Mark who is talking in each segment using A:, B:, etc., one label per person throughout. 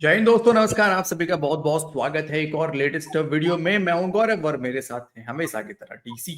A: जय हिंद दोस्तों, नमस्कार। आप सभी का बहुत बहुत स्वागत है एक और लेटेस्ट वीडियो में। मैं हूं गौरव और मेरे साथ हैं हमेशा की तरह डीसी।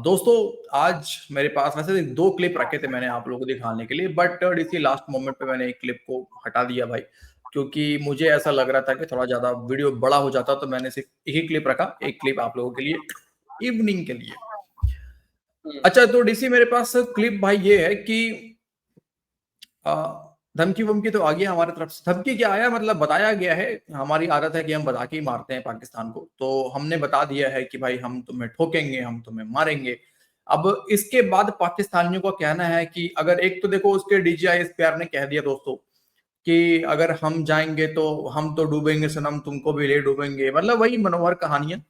A: दोस्तों, आज मेरे पास वैसे दो क्लिप रखे थे मैंने आप लोगों को दिखाने के लिए, बट डीसी लास्ट मोमेंट पे मैंने एक क्लिप को हटा दिया भाई, क्योंकि मुझे ऐसा लग रहा था कि थोड़ा ज्यादा वीडियो बड़ा हो जाता, तो मैंने सिर्फ एक ही क्लिप रखा, एक क्लिप आप लोगों के लिए इवनिंग के लिए। अच्छा, तो डीसी मेरे पास क्लिप भाई ये है कि धमकी वमकी तो आ गया हमारी तरफ से। धमकी क्या आया मतलब बताया गया है, हमारी आदत है कि हम बता के ही मारते हैं पाकिस्तान को, तो हमने बता दिया है कि भाई हम तुम्हें ठोकेंगे, हम तुम्हें मारेंगे। अब इसके बाद पाकिस्तानियों का कहना है कि अगर एक तो देखो उसके DGISPR ने कह दिया दोस्तों कि अगर हम जाएंगे तो हम तो डूबेंगे सनम, तुमको भी ले डूबेंगे, मतलब वही मनोहर कहानियां।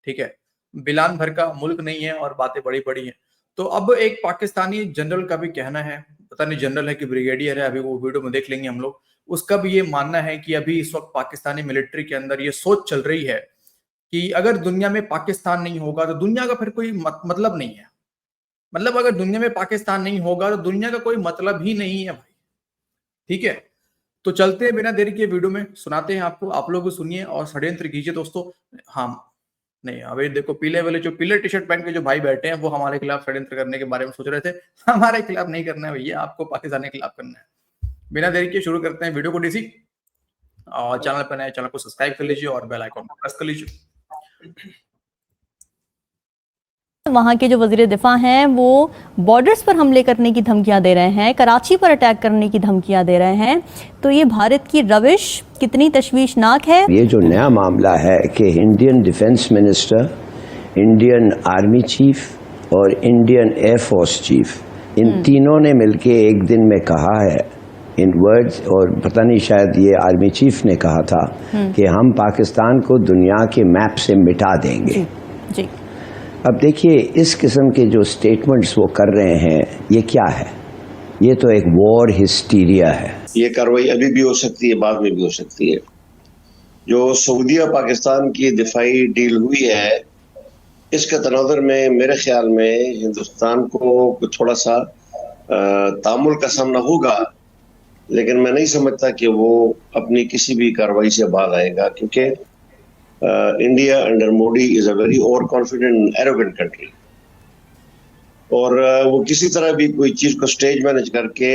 A: ठीक है, बिलान भर का मुल्क नहीं है और बातें बड़ी बड़ी हैं। तो अब एक पाकिस्तानी जनरल का भी कहना है, पता नहीं जनरल है कि ब्रिगेडियर है, अभी वो वीडियो में देख लेंगे हम लोग। उसका भी ये मानना है कि अभी इस वक्त पाकिस्तानी मिलिट्री के अंदर ये सोच चल रही है कि अगर दुनिया में पाकिस्तान नहीं होगा तो दुनिया का फिर कोई मतलब नहीं है। मतलब अगर दुनिया में पाकिस्तान नहीं होगा तो दुनिया का कोई मतलब ही नहीं है भाई। ठीक है, तो चलते हैं बिना देरी के वीडियो में, सुनाते हैं आपको, आप लोग भी सुनिए और षड्यंत्र कीजिए दोस्तों। हाँ, नहीं अभी देखो पीले वाले जो पीले टी शर्ट पहन के जो भाई बैठे हैं वो हमारे खिलाफ षड्यंत्र करने के बारे में सोच रहे थे। हमारे खिलाफ नहीं करना है भैया, आपको पाकिस्तान के खिलाफ करना है। बिना देरी के शुरू करते हैं वीडियो को डीसी। और चैनल पर नए चैनल को सब्सक्राइब कर लीजिए और बेल आइकॉन को प्रेस कर लीजिए।
B: वहाँ के जो वज़ीर दिफा हैं वो बॉर्डर्स पर हमले करने की धमकियां दे रहे हैं, कराची पर अटैक करने की धमकियां दे रहे हैं। तो ये भारत की रविश कितनी तशवीशनाक है।
C: ये जो नया मामला है कि Indian defence minister, Indian army chief और इंडियन एयरफोर्स चीफ, इन तीनों ने मिलके एक दिन में कहा है इन वर्ड्स, और पता नहीं शायद ये आर्मी चीफ ने कहा था कि हम पाकिस्तान को दुनिया के मैप से मिटा देंगे।
B: जी।
C: अब देखिए इस किस्म के जो स्टेटमेंट्स वो कर रहे हैं ये क्या है? ये तो एक वॉर हिस्टीरिया है।
D: ये कार्रवाई अभी भी हो सकती है, बाद में भी हो सकती है। जो सऊदीया पाकिस्तान की दिफाई डील हुई है इसके तनाज़ुर में मेरे ख्याल में हिंदुस्तान को थोड़ा सा तामुल का सामना होगा, लेकिन मैं नहीं समझता कि वो अपनी किसी भी कार्रवाई से बाज आएगा, क्योंकि India under Modi is a very over confident arrogant country, और वो किसी तरह भी कोई चीज को स्टेज मैनेज करके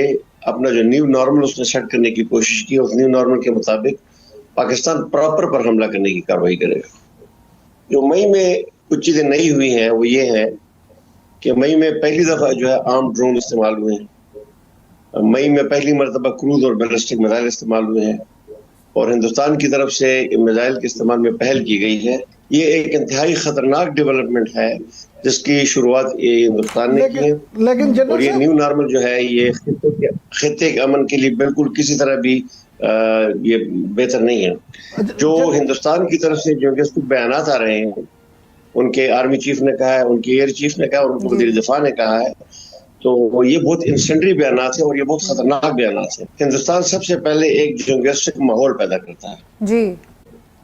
D: अपना जो न्यू नॉर्मल उसने सेट करने की कोशिश की, उस न्यू नॉर्मल के मुताबिक पाकिस्तान प्रॉपर पर हमला करने की कार्रवाई करेगा। जो मई में कुछ चीजें नई हुई हैं वो ये है कि मई में पहली दफा जो है आर्म ड्रोन इस्तेमाल हुए हैं। मई में पहली मरतबा क्रूज और बैलिस्टिक मिसाइल इस्तेमाल हुए हैं और हिंदुस्तान की तरफ से मिसाइल के इस्तेमाल में पहल की गई है। ये एक इंतहाई खतरनाक डेवलपमेंट है जिसकी शुरुआत ये हिंदुस्तान ने की है,
E: लेकिन
D: और ये न्यू नॉर्मल जो है ये खित्ते के अमन के लिए बिल्कुल किसी तरह भी ये बेहतर नहीं है। जो हिंदुस्तान की तरफ से जो बयान आ रहे हैं, उनके आर्मी चीफ ने कहा है, उनके एयर चीफ ने कहा, उनके वज़ीर दिफा ने कहा है, तो ये बहुत इंसेंडरी बयान है और ये बहुत खतरनाक बयान है। हिंदुस्तान सबसे पहले एक जिंगस्टिक माहौल पैदा करता है
E: जी,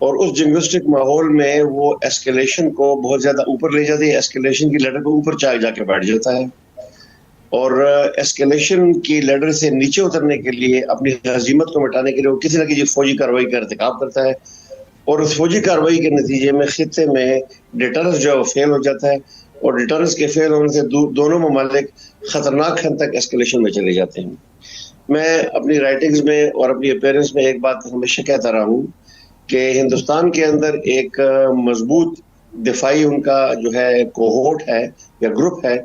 D: और उस जिंगस्टिक माहौल में वो एस्केलेशन को बहुत ज्यादा ऊपर ले जाती है, एस्केलेशन की लैडर को ऊपर जाके बैठ जाता है, और एस्केलेशन की लैडर से नीचे उतरने के लिए, अपनी हजीमत को मिटाने के लिए वो किसी न किसी फौजी कार्रवाई का इर्तिकाब करता है, और उस फौजी कार्रवाई के नतीजे में खित्ते में डिटरेंस जो है फेल हो जाता है, और डिटरेंस के फेल होने से दोनों ममालिक खतरनाक हद तक एस्केलेशन में चले जाते हैं। मैं अपनी राइटिंग्स में और अपनी अपीयरेंस में एक बात हमेशा कहता रहा हूँ कि हिंदुस्तान के अंदर एक मजबूत दिफाई उनका जो है कोहोर्ट है या ग्रुप है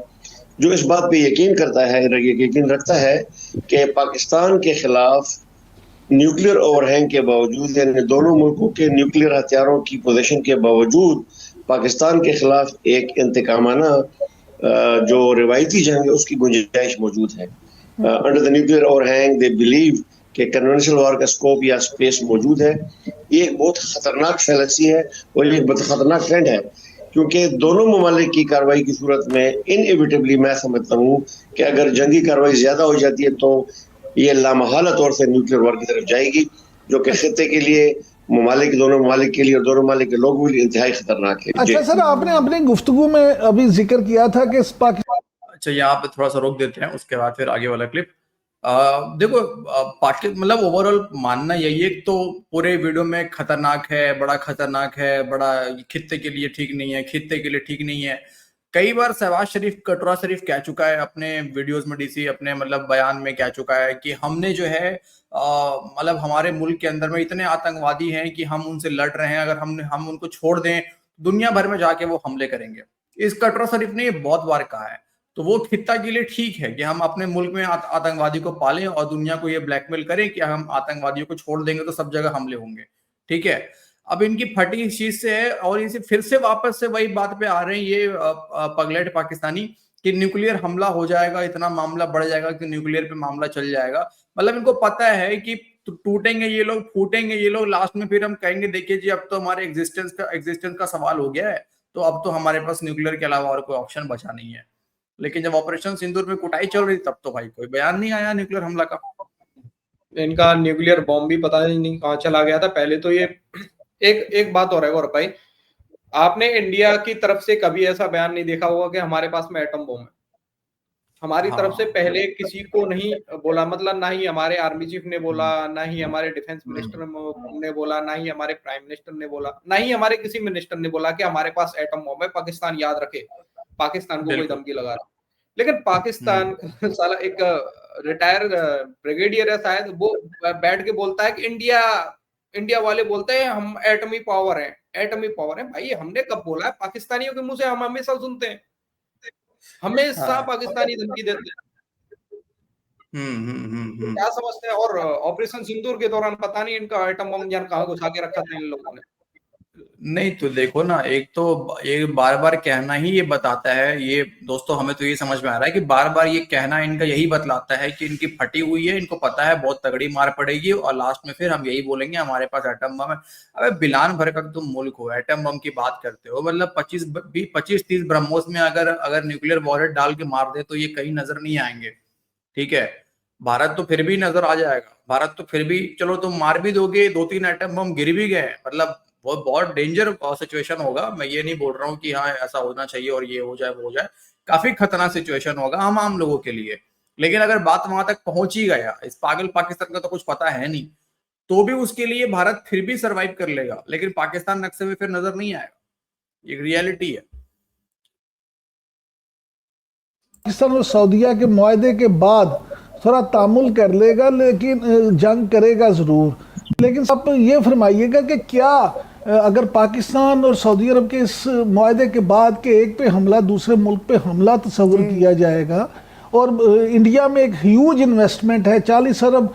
D: जो इस बात पे यकीन करता है, यकीन रखता है कि पाकिस्तान के खिलाफ न्यूक्लियर ओवरहैंग के बावजूद, यानी दोनों मुल्कों के न्यूक्लियर हथियारों की पोजीशन के बावजूद पाकिस्तान के खिलाफ एक इंतकामाना जो रिवायती जंग है उसकी गुंजाइश मौजूद है। Under the nuclear overhang they believe कि कन्वेंशनल वॉर का स्कोप या स्पेस मौजूद है। ये एक बहुत खतरनाक फैलेसी है और ये एक बहुत खतरनाक ट्रेंड है, क्योंकि दोनों ममालिक की कार्रवाई की सूरत में इनएविटेबली मैं समझता हूँ कि अगर जंगी कार्रवाई ज्यादा हो जाती है तो ये लामहला तौर से न्यूक्लियर वॉर की तरफ जाएगी, जो कि खित्ते के लिए, ममालिक, दोनों ममालिक के लिए और दोनों ममालिक के लोगों के लिए इंतहाई खतरनाक है।
E: अच्छा सर, आपने अपनी गुफ्तगू में अभी जिक्र किया था कि पाकिस्तान।
A: अच्छा, यहाँ पे थोड़ा सा रोक देते हैं, उसके बाद फिर आगे वाला क्लिप। देखो मतलब ओवरऑल मानना यही है तो पूरे वीडियो में खतरनाक है, बड़ा खतरनाक है, बड़ा खित्ते के लिए ठीक नहीं है, खित्ते के लिए ठीक नहीं है। कई बार शहबाज शरीफ कटरा शरीफ कह चुका है अपने वीडियोस में, डीसी अपने मतलब बयान में कह चुका है कि हमने जो है मतलब हमारे मुल्क के अंदर में इतने आतंकवादी हैं कि हम उनसे लड़ रहे हैं, अगर हम उनको छोड़ दें दुनिया भर में जाके वो हमले करेंगे। इस कटरा शरीफ ने ये बहुत बार कहा है। तो वो खित्ता के लिए ठीक है कि हम अपने मुल्क में आतंकवादी को पालें और दुनिया को ये ब्लैकमेल करें कि हम आतंकवादियों को छोड़ देंगे तो सब जगह हमले होंगे। ठीक है, अब इनकी फटी इस चीज से है और इसे फिर से वापस से वही बात पे आ रहे हैं ये पगलेट पाकिस्तानी कि न्यूक्लियर हमला हो जाएगा, इतना मामला बढ़ जाएगा कि न्यूक्लियर पे मामला चल जाएगा। मतलब इनको पता है कि टूटेंगे ये लोग, फूटेंगे ये लोग, लास्ट में फिर हम कहेंगे देखिए जी अब तो हमारे एग्जिस्टेंस का सवाल हो गया है, तो अब तो हमारे पास न्यूक्लियर के अलावा और कोई ऑप्शन बचा नहीं है। लेकिन जब ऑपरेशन सिंदूर में कुटाई चल रही तब तो भाई कोई बयान नहीं आया न्यूक्लियर हमला का।
F: इनका न्यूक्लियर बॉम्ब भी पता नहीं कहाँ चला गया था। पहले तो ये एक बात और है गौरव भाई, आपने इंडिया की तरफ से कभी ऐसा बयान नहीं देखा होगा कि हमारे पास में एटम बम है। हमारी तरफ से पहले किसी को नहीं बोला, मतलब ना ही हमारे आर्मी चीफ ने बोला, ना ही हमारे डिफेंस मिनिस्टर ने बोला, ना ही हमारे प्राइम मिनिस्टर ने बोला, ना ही हमारे किसी मिनिस्टर ने बोला कि हमारे पास एटम बम है, पाकिस्तान याद रखे, पाकिस्तान को कोई धमकी लगा रहा। लेकिन पाकिस्तान साला एक रिटायर ब्रिगेडियर है शायद, वो बैठ के बोलता है कि इंडिया वाले बोलते हैं हम एटमी पावर है, एटमी पावर है। भाई हमने कब बोला है? पाकिस्तानियों के मुंह से हम हमेशा सुनते हैं, हमेशा पाकिस्तानी धमकी देते हैं। क्या समझते हैं? और ऑपरेशन सिंदूर के दौरान पता नहीं इनका एटम बम जान कहाँ घुसा के रखा था इन लोगों ने।
A: नहीं तो देखो ना, एक तो ये बार बार कहना ही ये बताता है, ये दोस्तों हमें तो ये समझ में आ रहा है कि बार बार ये कहना इनका यही बतलाता है कि इनकी फटी हुई है, इनको पता है बहुत तगड़ी मार पड़ेगी और लास्ट में फिर हम यही बोलेंगे हमारे पास एटम बम है। अबे बिलान भर का तुम मुल्क हो, एटम बम की बात करते हो, मतलब 25-30 ब्रह्मोस में अगर न्यूक्लियर वॉरहेड डाल के मार दे तो ये कहीं नजर नहीं आएंगे। ठीक है, भारत तो फिर भी नजर आ जाएगा, भारत तो फिर भी, चलो तुम मार भी दोगे, 2-3 एटम बम गिर भी गए, मतलब वो बहुत डेंजर सिचुएशन होगा। मैं ये नहीं बोल रहा हूँ कि हाँ ऐसा होना चाहिए और ये हो जाए वो हो जाए, काफी खतरनाक सिचुएशन होगा हम आम लोगों के लिए। लेकिन अगर बात वहां तक पहुंच ही गया, इस पागल पाकिस्तान का तो कुछ पता है नहीं, तो भी उसके लिए भारत फिर भी सरवाइव कर लेगा, लेकिन पाकिस्तान नक्शे में फिर नजर नहीं आएगा। ये रियलिटी है।
E: पाकिस्तान और सऊदीया के मुआहदे के बाद थोड़ा तामुल कर लेगा, लेकिन जंग करेगा ज़रूर। लेकिन आप ये फरमाइएगा कि क्या अगर पाकिस्तान और सऊदी अरब के इस मुआहदे के बाद के एक पे हमला दूसरे मुल्क पे हमला तस्वर किया जाएगा, और इंडिया में एक ह्यूज इन्वेस्टमेंट है, 40 अरब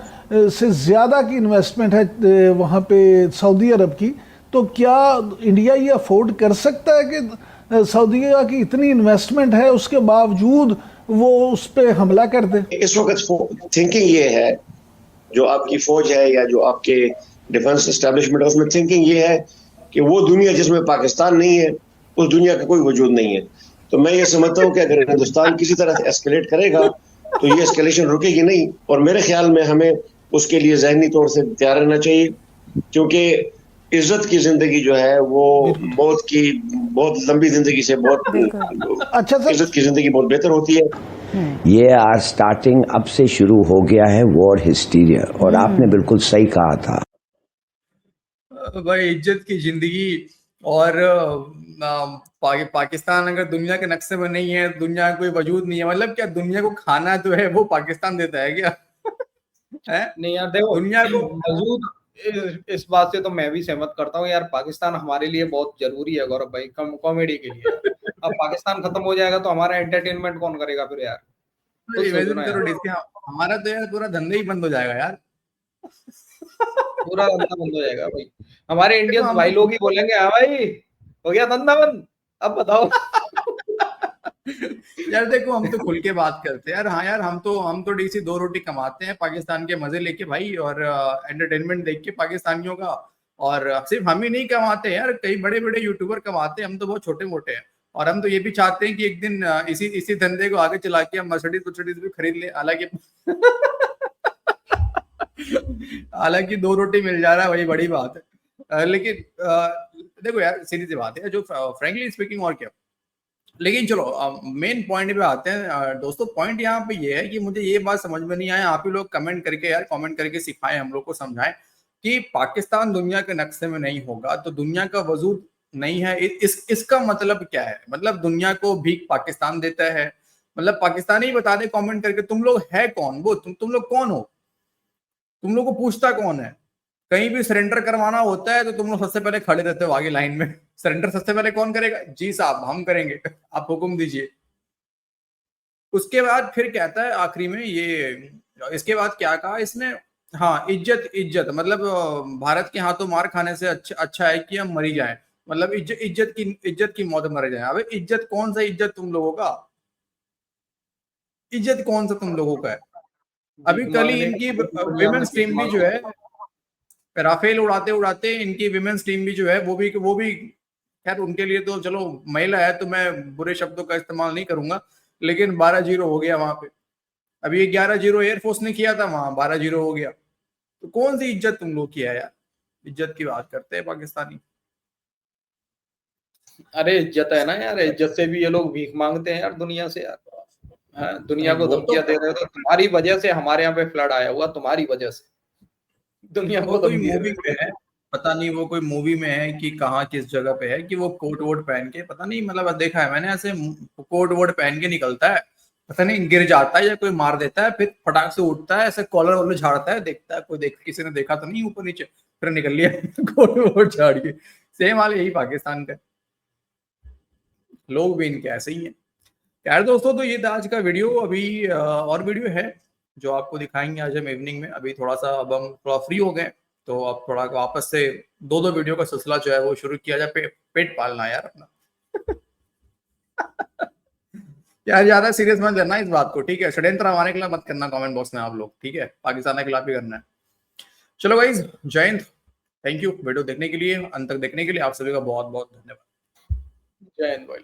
E: से ज़्यादा की इन्वेस्टमेंट है वहाँ पे सऊदी अरब की, तो क्या इंडिया ये अफोर्ड कर सकता है कि सऊदीया की इतनी इन्वेस्टमेंट है उसके बावजूद वो उस पर हमला कर दे?
D: इस वक्त थिंकिंग ये है, जो आपकी फौज है या जो आपके डिफेंस एस्टेब्लिशमेंट है, उसमें थिंकिंग ये है कि वो दुनिया जिसमें पाकिस्तान नहीं है, उस दुनिया का कोई वजूद नहीं है। तो मैं ये समझता हूँ कि अगर हिंदुस्तान किसी तरह से एस्केलेट करेगा तो ये एस्केलेशन रुकेगी नहीं, और मेरे ख्याल में हमें उसके लिए ज़हनी तौर से तैयार रहना चाहिए, क्योंकि इज्जत की जिंदगी जो है वो मौत की बहुत लंबी जिंदगी से बहुत
E: अच्छा सर,
D: इज्जत की जिंदगी बहुत बेहतर होती है।
C: ये आर स्टार्टिंग अब से शुरू हो गया है वॉर हिस्टीरिया, और आपने बिल्कुल सही कहा था
A: भाई, इज्जत की जिंदगी। और पाकिस्तान अगर दुनिया के नक्शे में नहीं है, दुनिया का कोई वजूद नहीं है, मतलब क्या दुनिया को खाना जो है वो पाकिस्तान देता है क्या? है
F: नहीं यार देखो,
A: दुनिया को
F: मौजूद इस बात से तो मैं भी सहमत करता हूँ यार, पाकिस्तान हमारे लिए बहुत जरूरी है गौरव भाई, कॉमेडी के लिए। अब पाकिस्तान खत्म हो जाएगा तो हमारा एंटरटेनमेंट कौन करेगा फिर यार?
A: इमेजिन करो डीसी, हमारा तो यार पूरा धंधा ही बंद हो जाएगा यार।
F: पूरा धंधा बंद हो जाएगा भाई। हमारे इंडियन
A: तो
F: भाई लोग ही बोलेंगे हाँ भाई हो गया धंधा बंद, अब बताओ।
A: यार देखो, हम तो खुल के बात करते हैं यार। हाँ यार, हम तो डीसी 2 रोटी कमाते हैं पाकिस्तान के मजे लेके भाई, और एंटरटेनमेंट देख के पाकिस्तानियों का। और सिर्फ हम ही नहीं कमाते यार, कई बड़े बड़े यूट्यूबर कमाते हैं, हम तो बहुत छोटे मोटे हैं। और हम तो ये भी चाहते हैं कि एक दिन इसी धंधे को आगे चला के हम मर्सिडीज भी खरीद ले। हालांकि 2 रोटी मिल जा रहा है, वही बड़ी बात है। लेकिन देखो यार, सीधी सी बात है जो फ्रेंकली स्पीकिंग, और क्या, लेकिन चलो मेन पॉइंट पे आते हैं दोस्तों। पॉइंट यहाँ पे ये है कि मुझे ये बात समझ में नहीं आया, आप ही लोग कमेंट करके यार कमेंट करके सिखाएं, हम लोग को समझाएं कि पाकिस्तान दुनिया के नक्शे में नहीं होगा तो दुनिया का वजूद नहीं है। इसका मतलब क्या है? मतलब दुनिया को भीख पाकिस्तान देता है? मतलब पाकिस्तानी ही बता दे कमेंट करके तुम लोग है कौन, वो तुम लोग कौन हो? तुम लोग को पूछता कौन है? कहीं भी सरेंडर करवाना होता है तो तुम लोग सबसे पहले खड़े रहते हो आगे लाइन में। सरेंडर सबसे पहले कौन करेगा? जी साहब हम करेंगे, आप हुक्म दीजिए। उसके बाद फिर कहता है आखिरी में ये, इसके बाद क्या कहा इसने, हाँ इज्जत इज्जत, मतलब भारत के हाथों मार खाने से अच्छा है कि हम मरी जाएं। मतलब इज्जत की मौत मर जाए। अबे इज्जत कौन सा इज्जत तुम लोगों का? इज्जत कौन सा तुम लोगों का है? अभी
F: भीख
A: कल ही
F: मांगने
A: इनकी
F: की दुनिया में
A: विमेन्स
F: भीख
A: टीम भी जो
F: मांगो।
A: है, राफेल उड़ाते उड़ाते इनकी विमेन्स टीम भी जो है वो भी खैर उनके लिए तो चलो महिला है तो मैं बुरे शब्दों का इस्तेमाल नहीं करूंगा, लेकिन 12-0 हो गया वहां पे। अभी 11-0 एयरफोर्स ने किया था, वहां 12-0 हो गया। तो कौन सी इज्जत तुम लोग की है यार? इज्जत की बात करते हैं पाकिस्तानी।
F: अरे इज्जत है ना यार, इज्जत से भी ये लोग भीख मांगते हैं यार दुनिया से यार। हाँ, दुनिया
A: नहीं
F: को
A: वो तो,
F: धमकियां दे रहे हो तो तुम्हारी वजह से हमारे यहाँ पे फ्लड आया हुआ, तुम्हारी वजह से दुनिया
A: वो
F: को
A: कोई
F: धमकी दे
A: मूवी
F: रहे
A: में है, पता नहीं वो कोई मूवी में है कि कहाँ किस जगह पे है कि वो कोट वोट पहन के, पता नहीं, मतलब देखा है मैंने ऐसे कोट वोट पहन के निकलता है, पता नहीं गिर जाता है या कोई मार देता है, फिर फटाक से उठता है, ऐसे कॉलर वॉलर झाड़ता है, देखता है कोई किसी ने देखा तो नहीं ऊपर नीचे, फिर निकल लिया कोट वोट झाड़ के। सेम हाल यही पाकिस्तान का, लोग भी इनके ऐसे ही हैं। यार दोस्तों तो ये था आज का वीडियो। अभी और वीडियो है जो आपको दिखाएंगे आज हम इवनिंग में। अभी थोड़ा सा अब हम थोड़ा फ्री हो गए तो अब थोड़ा वापस से दो वीडियो का सिलसिला जो है वो शुरू किया जाए। पेट पालना है यार अपना। यार ज्यादा सीरियस मत लेना इस बात को, ठीक है? षड्यंत्र हमारे खिलाफ मत करना कमेंट बॉक्स में आप लोग, ठीक है? पाकिस्तान के खिलाफ ही करना है। चलो गाइज, जय हिंद। थैंक यू वीडियो देखने के लिए, अंत तक देखने के लिए आप सभी का बहुत बहुत धन्यवाद।
F: जय हिंद भाई।